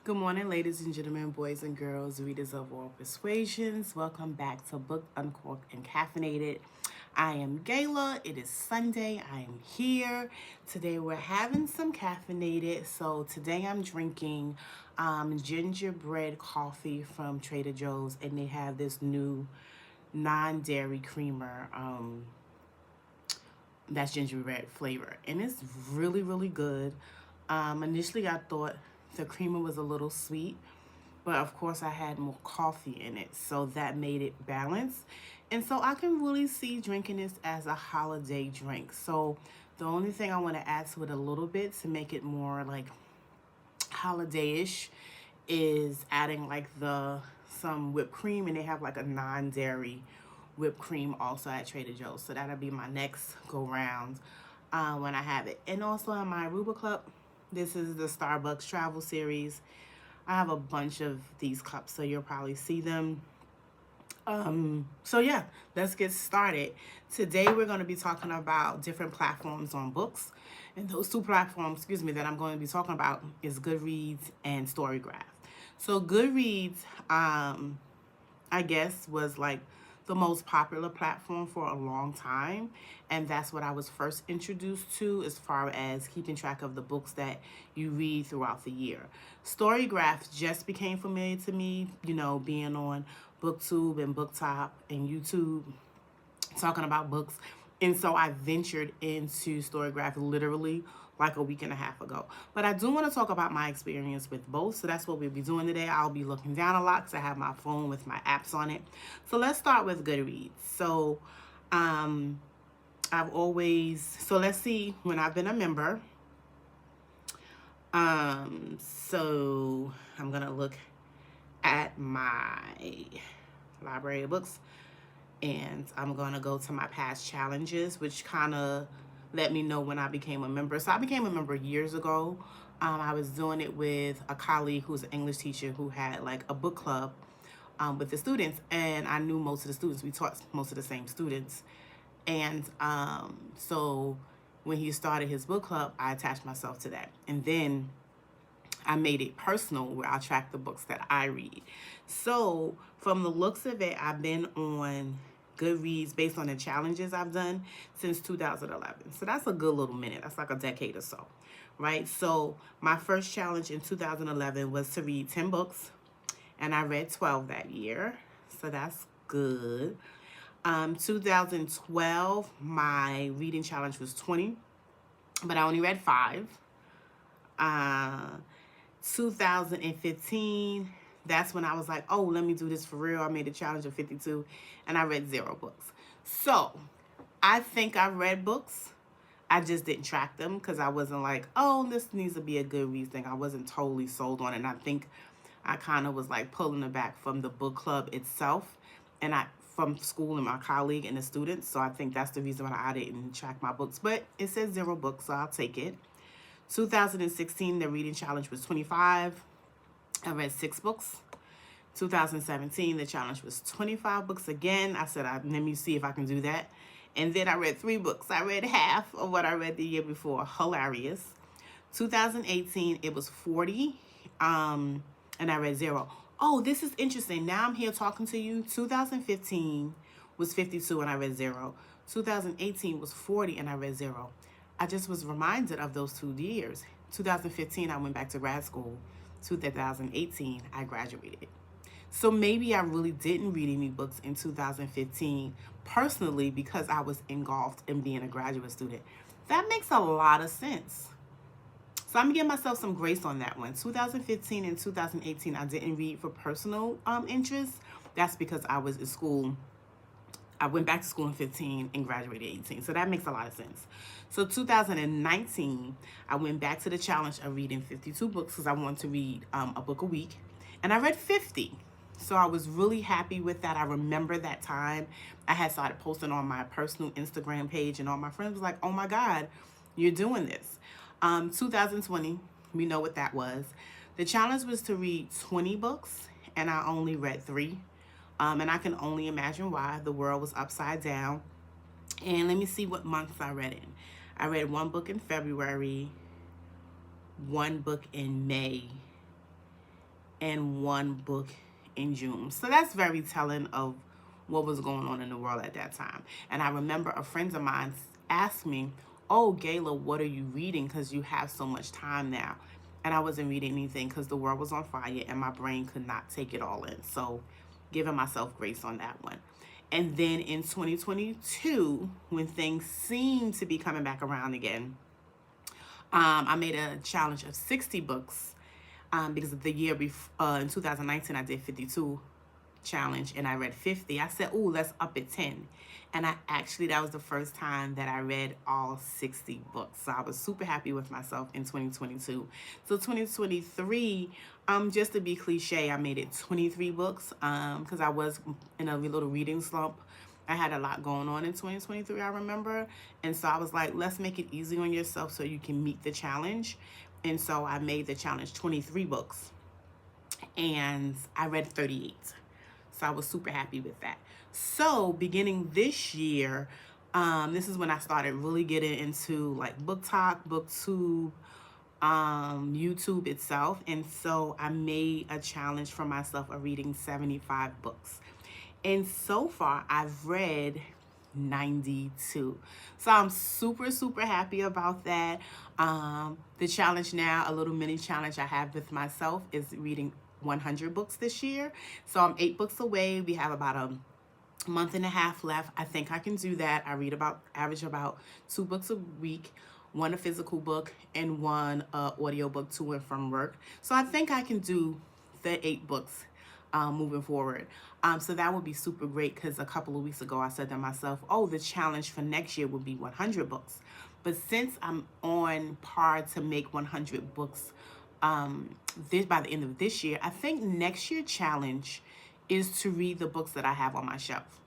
Good morning, ladies and gentlemen, boys and girls, readers of all persuasions. Welcome back to Book Uncorked and Caffeinated. I am Gayla. It is Sunday. I am here. Today we're having some caffeinated. So today I'm drinking gingerbread coffee from Trader Joe's, and they have this new non-dairy creamer that's gingerbread flavor, and it's really good. Initially I thought the creamer was a little sweet, but of course I had more coffee in it, so that made it balanced. And so I can really see drinking this as a holiday drink. So the only thing I want to add to it a little bit to make it more like holiday-ish is adding like the some whipped cream, and they have like a non-dairy whipped cream also at Trader Joe's. So that'll be my next go round when I have it. And also in my Aruba cup, this is the Starbucks Travel Series. I have a bunch of these cups, so you'll probably see them. So yeah, let's get started. Today we're going to be talking about different platforms on books. And those two platforms, that I'm going to be talking about is Goodreads and Storygraph. So Goodreads, I guess, was like the most popular platform for a long time, and that's what I was first introduced to as far as keeping track of the books that you read throughout the year. Storygraph just became familiar to me, being on BookTube and BookTok and YouTube talking about books. And so I ventured into Storygraph literally like a week and a half ago. But I do want to talk about my experience with both. So that's what we'll be doing today. I'll be looking down a lot because I have my phone with my apps on it. So let's start with Goodreads. So let's see when I've been a member. So I'm going to look at my library of books, and I'm going to go to my past challenges, which kind of let me know when I became a member. So I became a member years ago. I was doing it with a colleague who's an English teacher who had like a book club with the students, and I knew most of the students. We taught most of the same students. And so when he started his book club, I attached myself to that. And then I made it personal where I track the books that I read. So from the looks of it, I've been on Goodreads based on the challenges I've done since 2011. So that's a good little minute. That's like a decade or so, right? So my first challenge in 2011 was to read 10 books, and I read 12 that year. So that's good. 2012, my reading challenge was 20, but I only read 5. 2015, that's when I was like, oh, let me do this for real. I made a challenge of 52, and I read 0 books. So I think I read books. I just didn't track them because I wasn't like, oh, this needs to be a Goodreads thing. I wasn't totally sold on it. And I think I kind of was like pulling it back from the book club itself, and from school and my colleague and the students. So I think that's the reason why I didn't track my books. But it says 0 books, so I'll take it. 2016, the reading challenge was 25. I read 6 books. 2017, the challenge was 25 books again. I said, let me see if I can do that. And then I read 3 books. I read half of what I read the year before. Hilarious. 2018, it was 40, and I read 0. Oh, this is interesting. Now I'm here talking to you. 2015 was 52, and I read 0. 2018 was 40, and I read 0. I just was reminded of those 2 years. 2015, I went back to grad school. 2018, I graduated. So maybe I really didn't read any books in 2015 personally because I was engulfed in being a graduate student. That makes a lot of sense. So I'm going to give myself some grace on that one. 2015 and 2018, I didn't read for personal interest. That's because I was in school. I went back to school in 15 and graduated 18. So that makes a lot of sense. So 2019, I went back to the challenge of reading 52 books because I wanted to read a book a week. And I read 50. So I was really happy with that. I remember that time. I had started posting on my personal Instagram page, and all my friends was like, oh my God, you're doing this. 2020, we know what that was. The challenge was to read 20 books, and I only read 3. And I can only imagine why. The world was upside down. And let me see what months I read in. I read 1 book in February, 1 book in May, and 1 book in June. So that's very telling of what was going on in the world at that time. And I remember a friend of mine asked me, "Oh, Gayla, what are you reading? Because you have so much time now." And I wasn't reading anything because the world was on fire and my brain could not take it all in. So giving myself grace on that one. And then in 2022, when things seemed to be coming back around again, I made a challenge of 60 books because of the year before, in 2019, I did 52 challenge and I read 50. I said, "Oh, let's up it 10." And that was the first time that I read all 60 books. So I was super happy with myself in 2022. So 2023, just to be cliche, I made it 23 books because I was in a little reading slump. I had a lot going on in 2023, I remember. And so I was like, let's make it easy on yourself so you can meet the challenge. And so I made the challenge 23 books and I read 38. So I was super happy with that. So beginning this year, this is when I started really getting into like Book Talk, BookTube, YouTube itself. And so I made a challenge for myself of reading 75 books. And so far I've read 92. So I'm super, super happy about that. The challenge now, a little mini challenge I have with myself is reading 100 books this year. So I'm 8 books away. We have about a month and a half left. I think I can do that. I average about 2 books a week, 1 a physical book and 1 audio book to and from work. So I think I can do the 8 books moving forward. So that would be super great because a couple of weeks ago I said to myself, oh, the challenge for next year would be 100 books. But since I'm on par to make 100 books by the end of this year, I think next year's challenge is to read the books that I have on my shelf.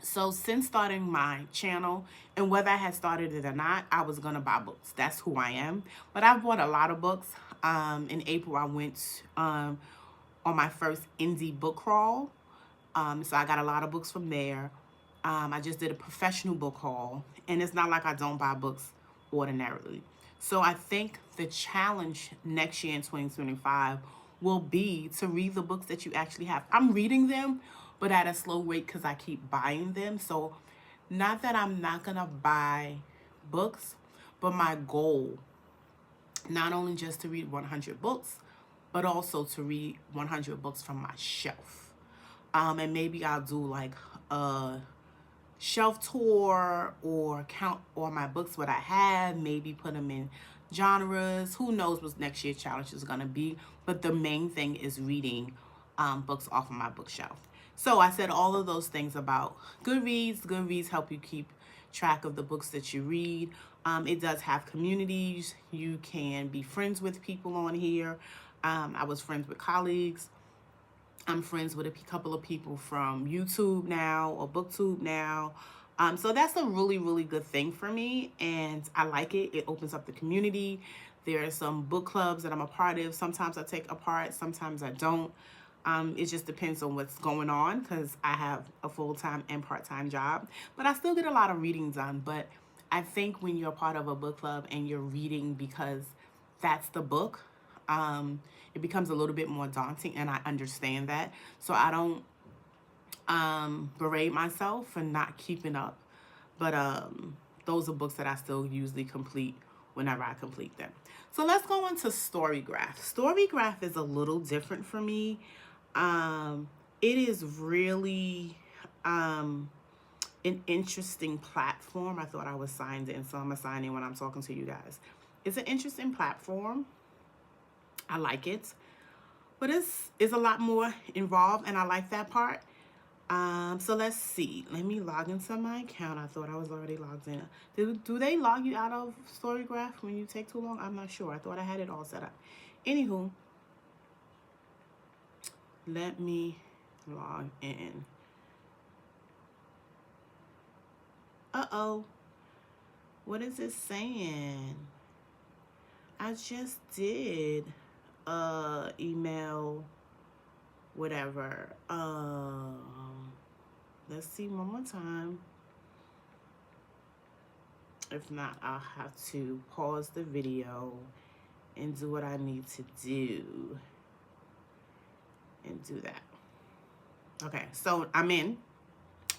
So since starting my channel, and whether I had started it or not, I was going to buy books. That's who I am. But I've bought a lot of books. In April, I went on my first indie book crawl. So I got a lot of books from there. I just did a professional book haul. And it's not like I don't buy books ordinarily. So I think the challenge next year in 2025 will be to read the books that you actually have. I'm reading them, but at a slow rate because I keep buying them. So not that I'm not going to buy books, but my goal, not only just to read 100 books, but also to read 100 books from my shelf. And maybe I'll do like a shelf tour or count all my books, what I have, maybe put them in genres. Who knows what next year's challenge is going to be. But the main thing is reading books off of my bookshelf. So I said all of those things about Goodreads. Goodreads help you keep track of the books that you read. It does have communities. You can be friends with people on here. I was friends with colleagues. I'm friends with a couple of people from YouTube now or BookTube now. So that's a really, really good thing for me. And I like it. It opens up the community. There are some book clubs that I'm a part of. Sometimes I take a part, sometimes I don't. It just depends on what's going on because I have a full-time and part-time job. But I still get a lot of reading done. But I think when you're part of a book club and you're reading because that's the book, it becomes a little bit more daunting, and I understand that. So I don't berate myself for not keeping up. But those are books that I still usually complete whenever I complete them. So let's go into Storygraph. Storygraph is a little different for me. It is really an interesting platform. I thought I was signed in, so I'm going to sign in when I'm talking to you guys. It's an interesting platform. I like it, but it's a lot more involved, and I like that part. So let's see. Let me log into my account. I thought I was already logged in. Do they log you out of Storygraph when you take too long? I'm not sure. I thought I had it all set up. Anywho, let me log in. Uh-oh. What is it saying? I just did email, whatever. Let's see one more time. If not, I'll have to pause the video and do what I need to do. and do that. Okay, so I'm in.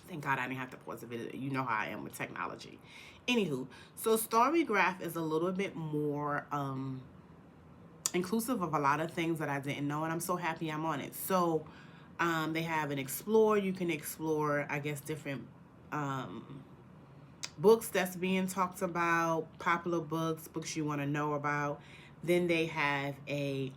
Thank God I didn't have to pause the video. You know how I am with technology. Anywho, so Storygraph is a little bit more inclusive of a lot of things that I didn't know, and I'm so happy I'm on it. So they have an explore. You can explore, I guess, different books that's being talked about, popular books, books you want to know about. Then they have a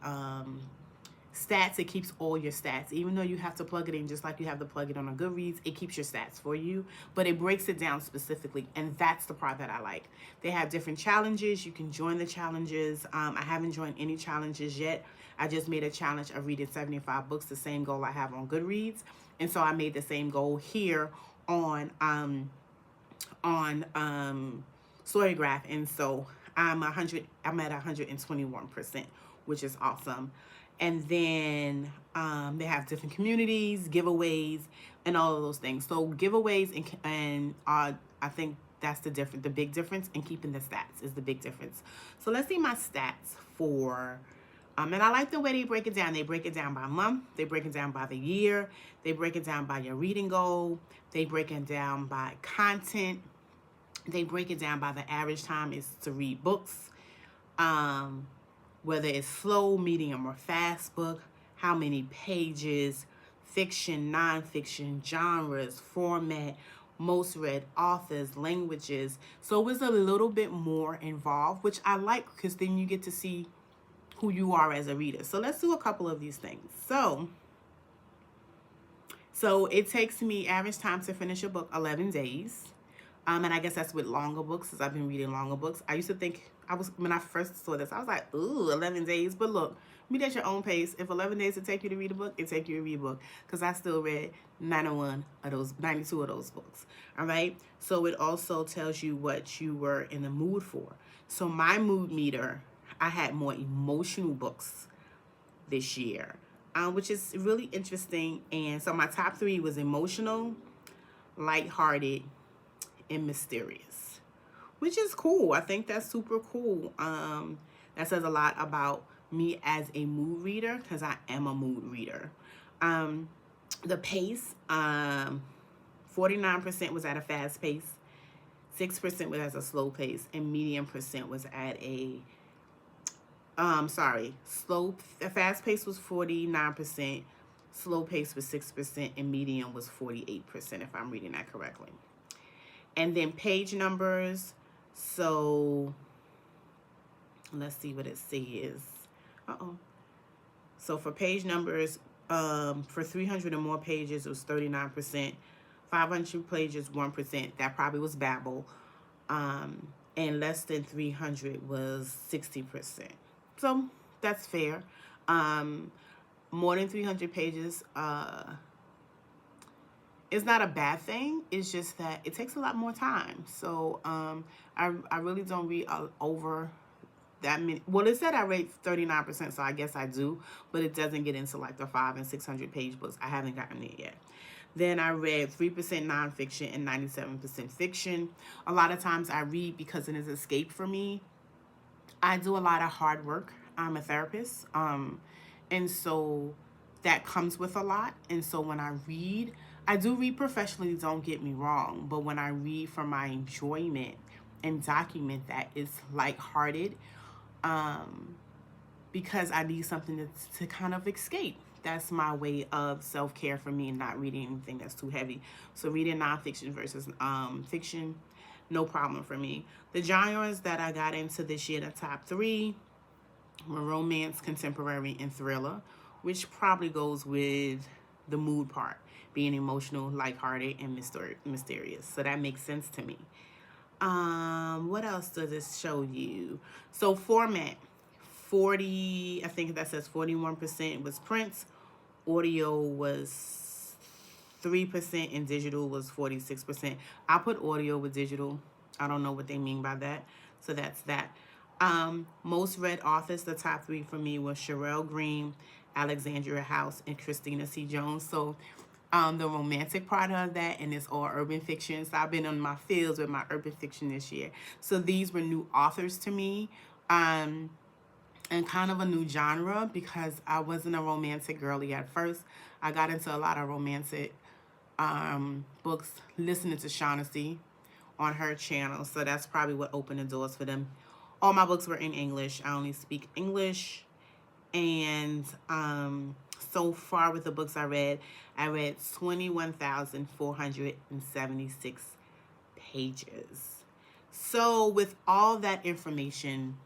stats. It keeps all your stats, even though you have to plug it in just like you have to plug it on a Goodreads. It keeps your stats for you, but it breaks it down specifically, and that's the part that I like. They have different challenges. You can join the challenges. I haven't joined any challenges yet. I just made a challenge of reading 75 books, the same goal I have on Goodreads, and so I made the same goal here on Storygraph, and so I'm at 121%, which is awesome. And then they have different communities, giveaways, and all of those things. So giveaways and I think that's the big difference, in keeping the stats is the big difference. So let's see my stats for, and I like the way they break it down. They break it down by month. They break it down by the year. They break it down by your reading goal. They break it down by content. They break it down by the average time is to read books. Whether it's slow, medium, or fast book, how many pages, fiction, nonfiction, genres, format, most read authors, languages. So it's a little bit more involved, which I like, because then you get to see who you are as a reader. So let's do a couple of these things. So it takes me average time to finish a book, 11 days. And I guess that's with longer books, because I've been reading longer books. I used to think, when I first saw this, I was like, ooh, 11 days. But look, read at your own pace. If 11 days to take you to read a book, it take you to read a book. Because I still read 92 of those books. All right? So it also tells you what you were in the mood for. So my mood meter, I had more emotional books this year, which is really interesting. And so my top 3 was emotional, lighthearted, and mysterious, which is cool. I think that's super cool. That says a lot about me as a mood reader, because I am a mood reader. The pace, 49% was at a fast pace, 6% was at a slow pace, and medium percent was at a fast pace was 49%, slow pace was 6%, and medium was 48%, if I'm reading that correctly. And then page numbers. So let's see what it says. So for page numbers, for 300 or more pages, it was 39%. 500 pages, 1%. That probably was babble. And less than 300 was 60%. So that's fair. More than 300 pages, it's not a bad thing. It's just that it takes a lot more time. So I really don't read over that many. Well, it said I read 39%, so I guess I do, but it doesn't get into like the 500 and 600 page books. I haven't gotten it yet. Then I read 3% nonfiction and 97% fiction. A lot of times I read because it is an escape for me. I do a lot of hard work. I'm a therapist, and so that comes with a lot. And so when I read, I do read professionally, don't get me wrong, but when I read for my enjoyment and document that, it's lighthearted, because I need something to kind of escape. That's my way of self-care for me, and not reading anything that's too heavy. So reading nonfiction versus fiction, no problem for me. The genres that I got into this year, the top 3 were romance, contemporary, and thriller, which probably goes with the mood part, being emotional, lighthearted, and mysterious. So that makes sense to me. What else does this show you? So format, 40, I think that says 41% was print, audio was 3%, and digital was 46%. I put audio with digital. I don't know what they mean by that. So that's that. Most read authors, the top 3 for me was Sherelle Green, Alexandria House, and Christina C. Jones. So the romantic part of that, and it's all urban fiction. So I've been on my fields with my urban fiction this year. So these were new authors to me. and kind of a new genre because I wasn't a romantic girly at first. I got into a lot of romantic books listening to Shaughnessy on her channel. So that's probably what opened the doors for them. All my books were in English. I only speak English. And so far with the books I read 21,476 pages. So with all that information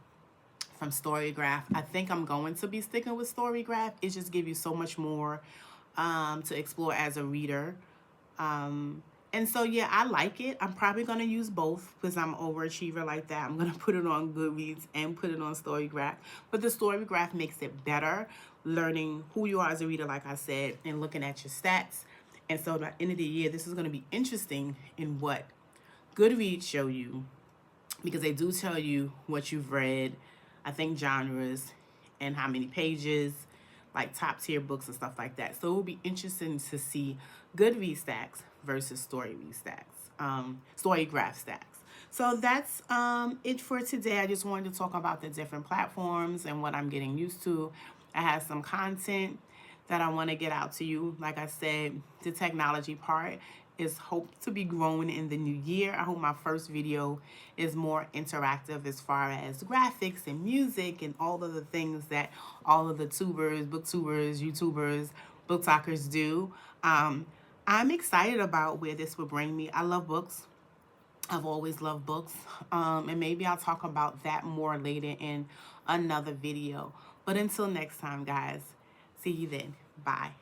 from Storygraph, I think I'm going to be sticking with Storygraph. It just gives you so much more to explore as a reader. And so, yeah, I like it. I'm probably going to use both because I'm an overachiever like that. I'm going to put it on Goodreads and put it on Storygraph. But the Storygraph makes it better, learning who you are as a reader, like I said, and looking at your stats. And so by the end of the year, this is going to be interesting in what Goodreads show you, because they do tell you what you've read, I think genres, and how many pages, like top tier books and stuff like that. So it will be interesting to see Goodreads stacks versus Storygraph stacks. So that's it for today. I just wanted to talk about the different platforms and what I'm getting used to. I have some content that I want to get out to you. Like I said, the technology part is hoped to be growing in the new year. I hope my first video is more interactive as far as graphics and music and all of the things that all of the tubers, booktubers, YouTubers, book talkers do. I'm excited about where this will bring me. I love books. I've always loved books. And maybe I'll talk about that more later in another video. But until next time, guys, see you then. Bye.